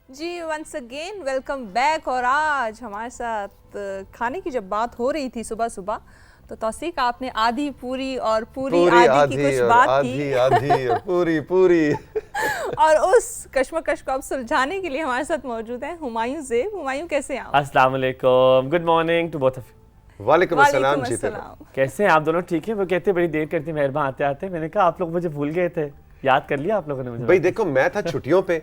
जी once again welcome back. और आज हमारे साथ खाने की जब बात हो रही थी सुबह सुबह, तो तौसीक आपने आधी पूरी और पूरी आधी की कुछ बात की आधी और पूरी पूरी और उस कश्मकश को अब सुलझाने के लिए हमारे साथ मौजूद है हुमायूं ज़ेब। हुमायूं कैसे हैं आप? अस्सलाम वालेकुम, good morning to both of you. वालेकुम अस्सलाम जी। कैसे हैं आप दोनों? ठीक है। वो कहते बड़ी देर करती मेहरबान आते आते। मैंने कहा आप लोग मुझे भूल गए थे, याद कर लिया आप लोगों ने मुझे? भाई देखो, मैं था छुट्टियों पे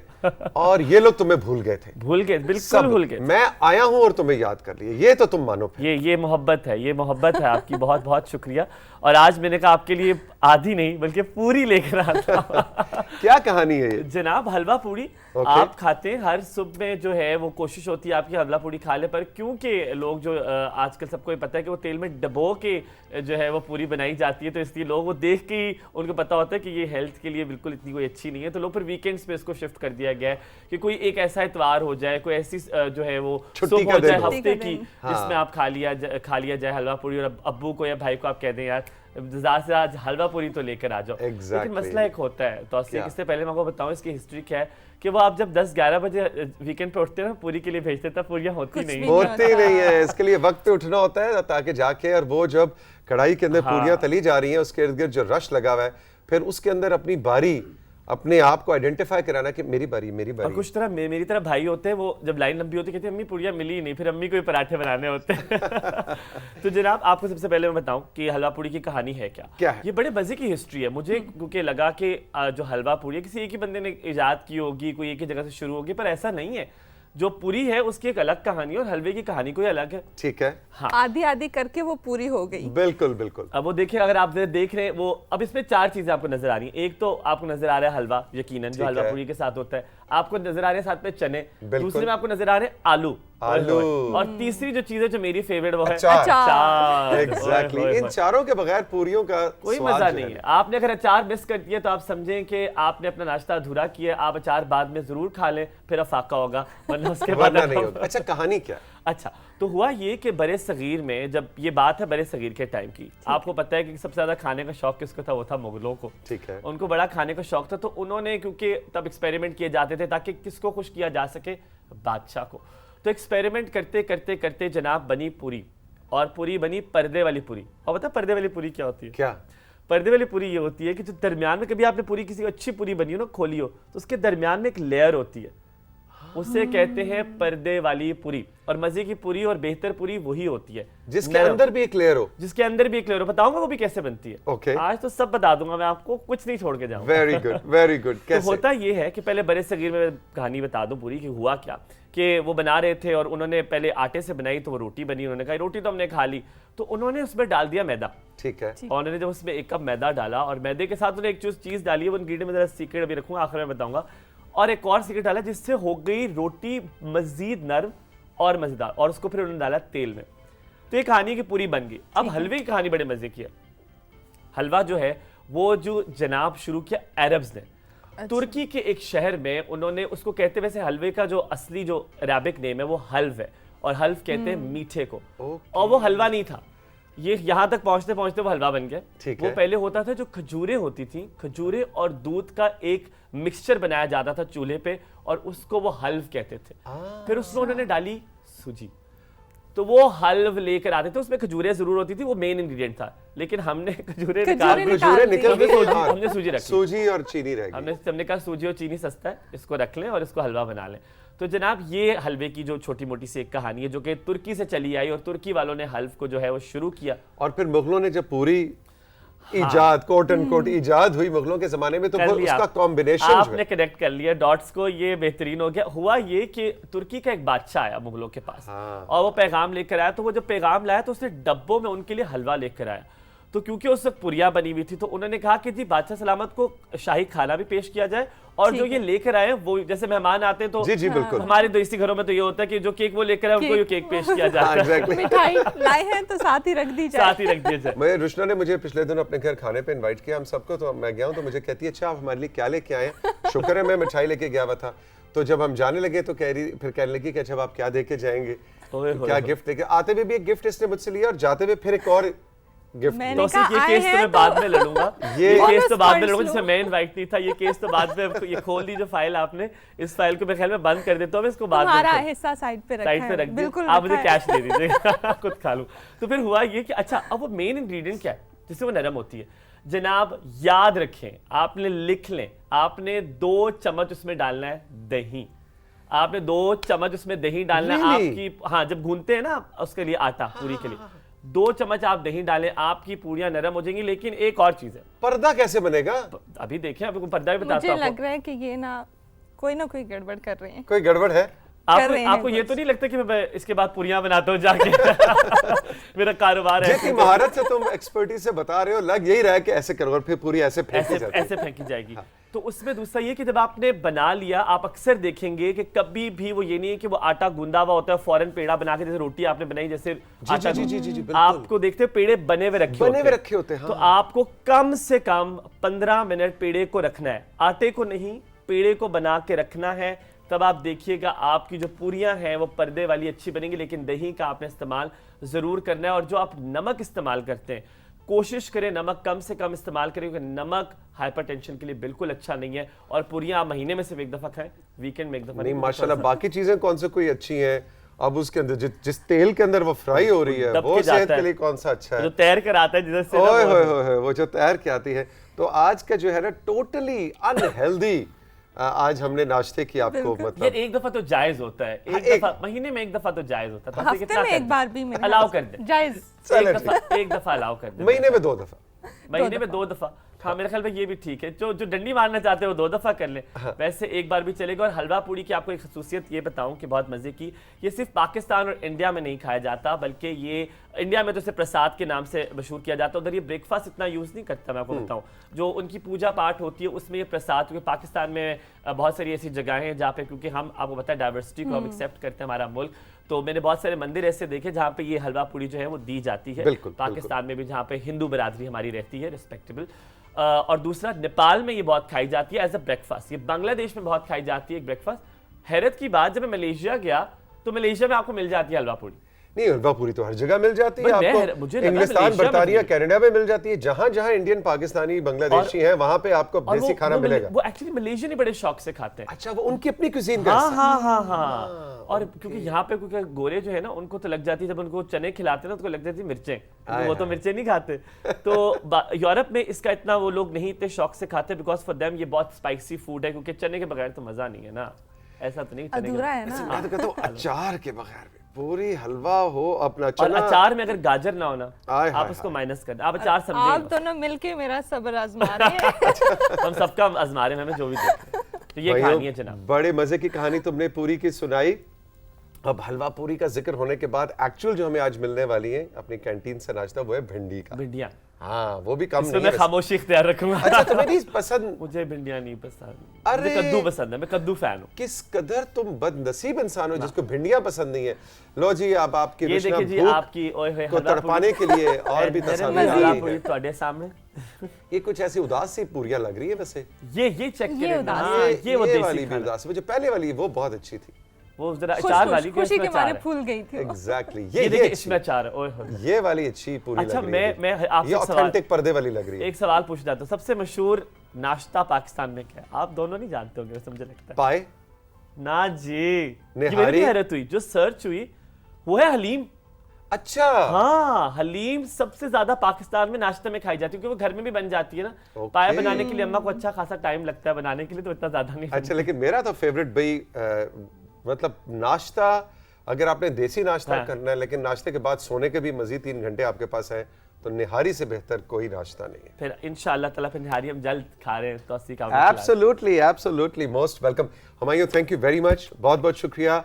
और ये लोग तुम्हें भूल गए थे। भूल गए, बिल्कुल भूल गए। मैं आया हूं और तुम्हें याद कर लिया, ये तो तुम मानो। ये मोहब्बत है, ये मोहब्बत है आपकी। बहुत बहुत शुक्रिया। और आज मैंने कहा आपके लिए आधी नहीं बल्कि पूरी लेकर आता हूं। क्या कहानी है ये जनाब? हलवा पूरी आप खाते हैं हर सुबह में, जो है वो कोशिश होती है आपकी हलवा पूरी खा ले, पर क्योंकि लोग जो आजकल सबको ये पता है कि वो तेल में डबो के जो है वो पूरी बनाई जाती है, तो इसलिए लोग वो देख के ही उनको पता होता है कि ये हेल्थ के लिए बिल्कुल इतनी कोई अच्छी नहीं है। तो लोग फिर वीकेंड्स पे इसको शिफ्ट कर दिया गया है कि कोई एक ऐसा इतवार हो जाए, कोई ऐसी जो है वो छुट्टी हो जाए हफ्ते की, हाँ। जिसमें आप खा लिया जाए हलवा पूरी। और अब्बू को या भाई को आप कह दें यार ज़्यादा से आज हलवा पूरी तो लेकर आ जाओ। लेकिन मसला एक होता है, तो इससे पहले मैं आपको बताऊं इसकी हिस्ट्री क्या है, कि वो आप जब 10-11 बजे वीकेंड पे उठते हैं ना, पूरी के लिए भेजते तब पूरियां होती नहीं है। इसके लिए वक्त पे उठना होता है ताकि जाके, और वो जब कढ़ाई के अंदर पूरियां तली जा रही हैं, उसके इर्द गिर्द जो रश लगा हुआ है, फिर उसके अंदर अपनी बारी, अपने आप को आइडेंटिफाई कराना कि मेरी बारी मेरी बारी। और कुछ तरह मेरी तरह भाई होते हैं, वो जब लाइन लंबी होती है कहते हैं अम्मी पूरियां मिली ही नहीं, फिर अम्मी को ही पराठे बनाने होते हैं। तो जनाब आपको सबसे पहले मैं बताऊं कि हलवा पूरी की कहानी है क्या है? ये बड़े मजे की हिस्ट्री है। मुझे क्योंकि लगा कि जो हलवा पूरी है किसी एक ही बंदे ने इजाद की होगी, कोई एक ही जगह से शुरू होगी, पर ऐसा नहीं है। जो पूरी है उसकी एक अलग कहानी और हलवे की कहानी कोई अलग है। ठीक है, हाँ। आधी आधी करके वो पूरी हो गई। बिल्कुल बिल्कुल। अब वो देखिए, अगर आप देख रहे हैं वो, अब इसमें 4 चीजें आपको नजर आ रही हैं। एक तो आपको नजर आ रहा है हलवा, यकीनन जो हलवा पूरी के साथ होता है। आपको नजर आ रहे हैं साथ में चने, दूसरे में आपको नजर आ रहे हैं आलू, और तीसरी जो चीज है जो मेरी फेवरेट वो है अचार। एग्जैक्टली। इन चारों के बगैर पूरियों का कोई मजा नहीं है। आपने अगर अचार मिस कर दिया तो आप समझें कि आपने अपना नाश्ता अधूरा किया। आप अचार बाद में जरूर खा लें, फिर अफाका होगा, वरना उसके बाद नहीं होगा। अच्छा, कहानी क्या? अच्छा, तो हुआ ये कि बड़े सगीर में, जब ये बात है बड़े सगीर के टाइम की, आपको पता है कि सबसे ज्यादा खाने का शौक किसको था? वो था मुगलों को। ठीक है। उनको बड़ा खाने का शौक था, तो उन्होंने, क्योंकि तब एक्सपेरिमेंट किए जाते थे ताकि किसको खुश किया जा सके? बादशाह को। तो एक्सपेरिमेंट करते करते करते जनाब बनी पूरी, और पूरी बनी पर्दे वाली पूरी। और पता पर्दे वाली पूरी क्या होती है? क्या? पर्दे वाली पूरी ये होती है कि जो दरमियान में, कभी आपने पूरी किसी अच्छी पूरी बनी हो ना, खोली हो, तो उसके दरमियान में एक लेयर होती है, उसे कहते हैं पर्दे वाली पूरी। और मजे की पूरी और बेहतर पूरी वही होती है जिसके अंदर भी एक लेयर हो। जिसके अंदर भी एक लेयर हो। बताऊंगा वो भी कैसे बनती है। Okay. आज तो सब बता दूंगा मैं आपको, कुछ नहीं छोड़ के जाऊंगा। Very good, very good. कैसे? तो होता ये है कि पहले बड़े सगीर में कहानी बता दूं पूरी कि हुआ क्या, कि वो बना रहे थे और उन्होंने पहले आटे से बनाई, तो वो रोटी बनी। उन्होंने कहा रोटी तो हमने खा ली, तो उन्होंने उसमें डाल दिया मैदा। ठीक है। और उन्होंने जब उसमें 1 कप मैदा डाला, और मैदे के साथ उन्होंने एक चीज डाली है, वो इंग्रेडिएंट में जरा सीक्रेट अभी रखूंगा, आखिर में बताऊंगा। और एक और सीक्रेट डाला जिससे हो गई रोटी मजीद नर्म और मजेदार, और उसको फिर उन्होंने डाला तेल में। तो ये कहानी की पूरी बन गई। अब हलवे की कहानी बड़े मजे की है। हलवा जो है वो जो जनाब शुरू किया अरब्स ने। अच्छा। तुर्की के एक शहर में उन्होंने उसको कहते, वैसे हलवे का जो असली जो अरबिक नेम है वो हल्व है, और हल्व कहते हैं मीठे को। और वो हलवा नहीं था, ये यहाँ तक पहुंचते पहुंचते वो हलवा बन गया। वो पहले होता था जो खजूरें होती थी, खजूरें और दूध का एक मिक्सचर बनाया जाता था चूल्हे पे, और उसको वो हल्व कहते थे। फिर उसमें उन्होंने डाली सूजी, तो वो हल्व लेकर आते थे। उसमें खजूरें जरूर होती थी, वो मेन इंग्रेडिएंट था, लेकिन हमने खजूरें निकाल हमने सूजी रखी, सूजी और चीनी रह गई। हमने कहा सूजी और चीनी सस्ता है, इसको रख लें और इसको हलवा बना लें। तो जनाब ये हलवे की जो छोटी मोटी सी एक कहानी है, जो कि तुर्की से चली आई, और तुर्की वालों ने हल्व को जो है वो शुरू किया। और फिर मुगलों ने जब पूरी इजाद, कोट एंड कोट इजाद हुई मुगलों के जमाने में, तो उसका कॉम्बिनेशन आपने कनेक्ट कर लिया डॉट्स को, ये बेहतरीन हो गया। हुआ ये कि तुर्की का एक बादशाह आया मुगलों के पास, और वो पैगाम लेकर आया। तो वो जब पैगाम लाया तो उसने डब्बों में उनके लिए हलवा लेकर आया। तो क्योंकि उस वक्त पुरिया बनी हुई थी, तो उन्होंने कहा कि जी बादशाह सलामत को शाही खाना भी पेश किया जाए, और जो ये लेकर आए वो, जैसे मेहमान आते हैं तो जी बिल्कुल, हमारे देसी घरों में तो ये होता है कि जो केक वो लेकर आए उनको ये केक पेश किया जाए। मिठाई लाए हैं तो साथ ही रख दी जाए, साथ ही रख दिया जाए। मैं रुशना ने मुझे पिछले दिन अपने घर खाने पे इनवाइट किया, हम सबको। तो मैं गया हूँ, तो मुझे कहती है अच्छा आप हमारे लिए क्या लेके आए? शुक्र है मैं मिठाई लेके गया हुआ था। तो जब हम जाने लगे तो फिर कहने लगी कि अच्छा आप क्या दे के जाएंगे, क्या गिफ्ट लेके आते हुए भी एक गिफ्ट इसने मुझसे लिया, और जाते हुए फिर एक और गिफ्ट। मैंने तो कहा ये आए केस तो हैं मैं बाद में लड़ूंगा, ये ये केस bonus तो बाद में points लड़ूंगा, लो। जिसमें मैं इनवाइट नहीं था। ये केस तो बाद में, ये खोल दी जो फाइल आपने, इस फाइल को मैं ख्याल में बंद कर देता हूँ, मैं इसको बाद तुम्हारा में हिस्सा साइड पे रखा साइड पे है, रख दिया। बिल्कुल आप मुझे रखा है। कैश दे दीजिए खुद खा लूँ। तो फिर हुआ ये कि अच्छा अब वो मेन इंग्रेडिएंट क्या है जिससे वो नरम होती है? जनाब याद रखें, आपने लिख लें, आपने 2 चम्मच उसमें डालना है दही। आपने 2 चम्मच उसमें दही डालना है Really? आपकी, हाँ जब गूंथते हैं ना उसके लिए आटा पूरी के लिए, 2 चम्मच आप दही डालें, आपकी पूरियां नरम हो जाएंगी। लेकिन एक और चीज है, पर्दा कैसे बनेगा? अभी देखें, अभी पर्दा भी बताता मुझे हूँ लग आपको। रहा है कि ये ना कोई गड़बड़ कर रहे हैं। कोई गड़बड़ है? कर रहे हैं आपको ये कुछ। तो नहीं लगता कि मैं इसके बाद पूरियां बनाता हूँ जाके मेरा कारोबार है जितनी महारत से तुम एक्सपर्टीज से बता रहे हो, लग यही रहा है कि ऐसे करो और फिर पूरी ऐसे फेंकी ऐसे जाती है। ऐसे फेंकी जाएगी। तो उसमें दूसरा ये कि जब आपने बना लिया, आप अक्सर देखेंगे कि कभी भी वो ये नहीं है कि वो आटा गूंदा हुआ होता है फौरन पेड़ा बना के, जैसे रोटी आपने बनाई, जैसे आटा जी, बिल्कुल। आपको देखते हैं पेड़े बने हुए रखे बने हुए रखे होते हैं, तो हाँ। आपको कम से कम 15 मिनट पेड़े को रखना है, आटे को नहीं, पेड़े को बना के रखना है। तब आप देखिएगा आपकी जो पूरियां हैं वो पर्दे वाली अच्छी बनेंगी। लेकिन दही का आपने इस्तेमाल जरूर करना है। और जो आप नमक इस्तेमाल करते हैं, कोशिश करें नमक कम से कम इस्तेमाल करें, क्योंकि नमक हाइपरटेंशन के लिए बिल्कुल अच्छा नहीं है। और पूरियां आप महीने में सिर्फ एक दफा खाएं, वीकेंड में एक दफा नहीं माशाल्लाह, बाकी चीजें कौन से कोई अच्छी हैं? अब उसके अंदर जिस तेल के अंदर वो फ्राई हो रही है, दब वो के जाता सेहत है। के लिए कौन सा अच्छा है? जो तैर कर आता है जिधर से ना, ओए वो- होए होए, वो जो तैर के आती है। तो आज का जो है ना टोटली अनहेल्दी, आज हमने नाश्ते की आपको बिल्कुल। यार मतलब एक दफा तो जायज होता है, हाँ, एक एक- दफा महीने में एक दफा तो जायज होता है। हफ्ते में एक बार भी मेरे अलाउ ख्याल कर से। दें, जायज। चलो एक दफा अलाउ कर दें, महीने में 2 दफा। महीने में 2 दफा। हाँ मेरे ख्याल में ये भी ठीक है। जो डंडी मारना चाहते हैं वो 2 दफा कर लें, वैसे एक बार भी चलेगा। और हलवा पूड़ी की आपको एक खसूसियत ये बताऊं कि बहुत मजे की, ये सिर्फ पाकिस्तान और इंडिया में नहीं खाया जाता, बल्कि ये इंडिया में तो इसे प्रसाद के नाम से मशहूर किया जाता है। उधर ये ब्रेकफास्ट इतना यूज नहीं करता। मैं आपको बताऊं, जो उनकी पूजा पाठ होती है उसमें ये प्रसाद, क्योंकि पाकिस्तान में बहुत सारी ऐसी जगहें हैं जहाँ पे, क्योंकि हम आपको पता है डाइवर्सिटी को हम एक्सेप्ट करते हैं हमारा मुल्क, तो मैंने बहुत सारे मंदिर ऐसे देखे जहाँ पे ये हलवा पूड़ी जो है वो दी जाती है। बिल्कुल, पाकिस्तान में भी जहाँ पे हिंदू बरादरी हमारी रहती है, रिस्पेक्टेबल। और दूसरा, नेपाल में ये बहुत खाई जाती है एज अ ब्रेकफास्ट। ये बांग्लादेश में बहुत खाई जाती है एक ब्रेकफास्ट। हैरत की बात, जब मैं मलेशिया गया तो मलेशिया में आपको मिल जाती है हलवा पूड़ी। नहीं, हलवा पूरी तो हर जगह मिल जाती है भाई, आपको। मुझे लगा इंग्लिस्तान, मलेशिया में बर्तानिया, मिल- कनाडा में मिल जाती है। जहां जहां इंडियन, पाकिस्तानी, बांग्लादेशी हैं, वहां पे आपको और देसी खाना मिलेगा। वो एक्चुअली मलेशियन ही बड़े शौक से खाते हैं। अच्छा, वो उनकी अपनी cuisine का हाँ हिस्सा हाँ हाँ हाँ। और क्योंकि यहाँ पे क्योंकि गोरे जो है ना, उनको तो लग जाती है, जब उनको चने खिलाते हैं ना, तो लग जाती है मिर्चें, क्योंकि वो तो मिर्चें नहीं खाते। तो यूरोप में इसका इतना वो लोग नहीं इतने शौक से खाते, बिकॉज फॉर देम ये बहुत स्पाइसी फूड है, क्योंकि चने के बगैर तो मजा नहीं है ना। ऐसा तो नहीं, चने के अधूरा है है। ना। मैं तो कहता हूँ अचार के बगैर भी पूरी हलवा हो, अपना और चना। अचार में अगर गाजर ना हो ना, आय हाय आप उसको माइनस कर दें। आप अचार आप समझेंगे, दोनों मिलके मेरा सब्र आजमा रहे हैं। हम सबका आजमा रहे हैं, हमें जो भी देखें। तो ये भाइयों, कहानी है जनाब। बड़े मजे की कहानी तुमने पूरी की सुनाई। अब हलवा पूरी का जिक्र होने के बाद एक्चुअल जो हमें आज मिलने वाली है अपनी कैंटीन से नाश्ता, वो है भिंडी का। भिंडियाँ, हाँ, वो भी कम इसमें नहीं मैं है। खामोशी इख्तियार रखूंगा। अच्छा, तुम्हें नहीं पसंद? मुझे भिंडियाँ नहीं पसंद, अरे! मुझे कद्दू पसंद है, मैं कद्दू फैन हूँ। किस कदर तुम बदनसीब इंसान हो जिसको भिंडियां पसंद नहीं है। लो जी, अब आपकी ये रुशना देखिए जी, भूख आपकी ओए होए को हलवा तड़पाने के लिए और भी मेरे तसल्ली हलवा आ रही पूरी है। ਤੁਹਾਡੇ सामने ये कुछ ऐसी उदास सी पूरियां लग रही है वैसे। ये चेक ये करें उदास ना, ये वो ये देसी वाली भी खाना। उदास है। वो जो पहले वाली वो बहुत अच्छी थी। वो जरा अचार वाली खुशी के मारे ये फूल गई थी वो। एग्जैक्टली, देखिए ये इसमें अचार है, ओए होए। ये वाली अच्छी पूरी अच्छा, लग रही है। मैं आपसे ये एक सवाल- ऑथेंटिक पर्दे वाली लग रही है। एक सवाल पूछ जाता हूँ, सबसे मशहूर नाश्ता पाकिस्तान में क्या है? आप दोनों नहीं जानते होंगे, वैसे मुझे लगता है। पाए, ना जी, ये मेरी निहारी? भी हैरत हुई, जो सर्च हुई वो है हलीम। अच्छा, हाँ, हलीम सबसे ज्यादा पाकिस्तान में नाश्ते में खाई जाती है, क्योंकि वो घर में भी बन जाती है ना। ओके। पाया बनाने के लिए अम्मा को अच्छा खासा टाइम लगता है बनाने के लिए, तो इतना ज्यादा नहीं। अच्छा, लेकिन मेरा तो फेवरेट भाई मतलब नाश्ता, अगर आपने देसी नाश्ता हाँ। करना है लेकिन नाश्ते के बाद सोने के भी मजीद 3 घंटे आपके पास है, तो निहारी से बेहतर कोई नाश्ता नहीं है। फिर इंशाअल्लाह ताला फिर निहारी हम जल्द खा रहे हैं, तो अस्सी का absolutely, absolutely, most welcome. Humayun, thank you very much, बहुत बहुत शुक्रिया।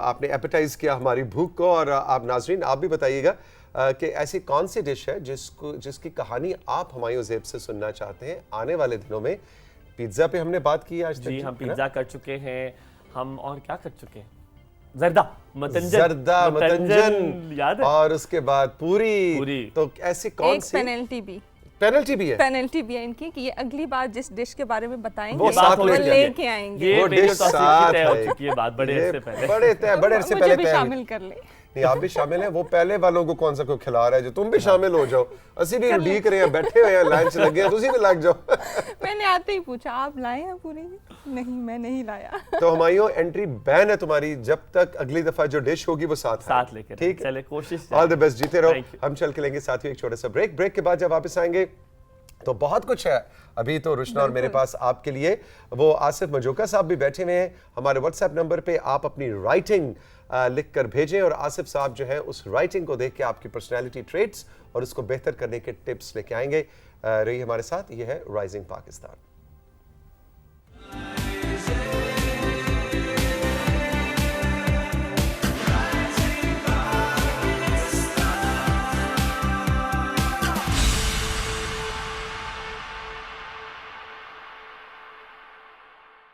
आपने एपेटाइज किया हमारी भूख को। और आप नाजरीन, आप भी बताइएगा कि ऐसी कौन सी डिश है जिसकी कहानी आप हुमायूं ज़ेब से सुनना चाहते हैं आने वाले दिनों में। पिज्ज़ा पे हमने बात की आज तक, जी, हम है ना? पिज्जा कर चुके हैं, हम और क्या कर चुके हैं, जर्दा मतंजन, जर्दा मतंजन, याद है? और उसके बाद पूरी। पूरी। तो ऐसी कौन एक सी पेनल्टी भी पेनल्टी भी है? पेनल्टी भी है इनकी कि ये अगली बार जिस डिश के बारे में बताएंगे वो साथ वो लेके लेके आएंगे। ये वो मेरी डिश और तौसीफ की साथ तय हो है। चुकी है बात बड़े ये अरसे पहले। बड़े अरसे मुझे पहले भी तय हुई। शामिल कर ले। नहीं आप भी शामिल हैं। वो पहले वालों को कौन सा कोई खिला रहा है जो तुम भी शामिल हो जाओ। असि भी उड़ीक रहे हैं, बैठे हुए हैं, लंच लगे हैं, तुसी भी लग जाओ। मैंने आते ही पूछा आप लाए हैं पूरी? नहीं मैं नहीं लाया। तो हमारियों एंट्री बैन है तुम्हारी, जब तक अगली दफा जो डिश होगी वो साथ लेकर, ठीक है? चले कोशिश। ऑल द बेस्ट, जीते रहो। Thank you. हम चल के लेंगे साथियों एक छोटा सा ब्रेक के बाद जब वापस आएंगे तो बहुत कुछ है अभी। तो रुशना और मेरे पास आपके लिए वो आसिफ मजोका साहब भी बैठे हुए हैं। हमारे व्हाट्सएप नंबर पे आप अपनी राइटिंग लिख कर भेजें और आसिफ साहब जो है उस राइटिंग को देख के आपकी पर्सनैलिटी ट्रेट्स और उसको बेहतर करने के टिप्स लेके आएंगे। रही हमारे साथ, ये है राइजिंग पाकिस्तान।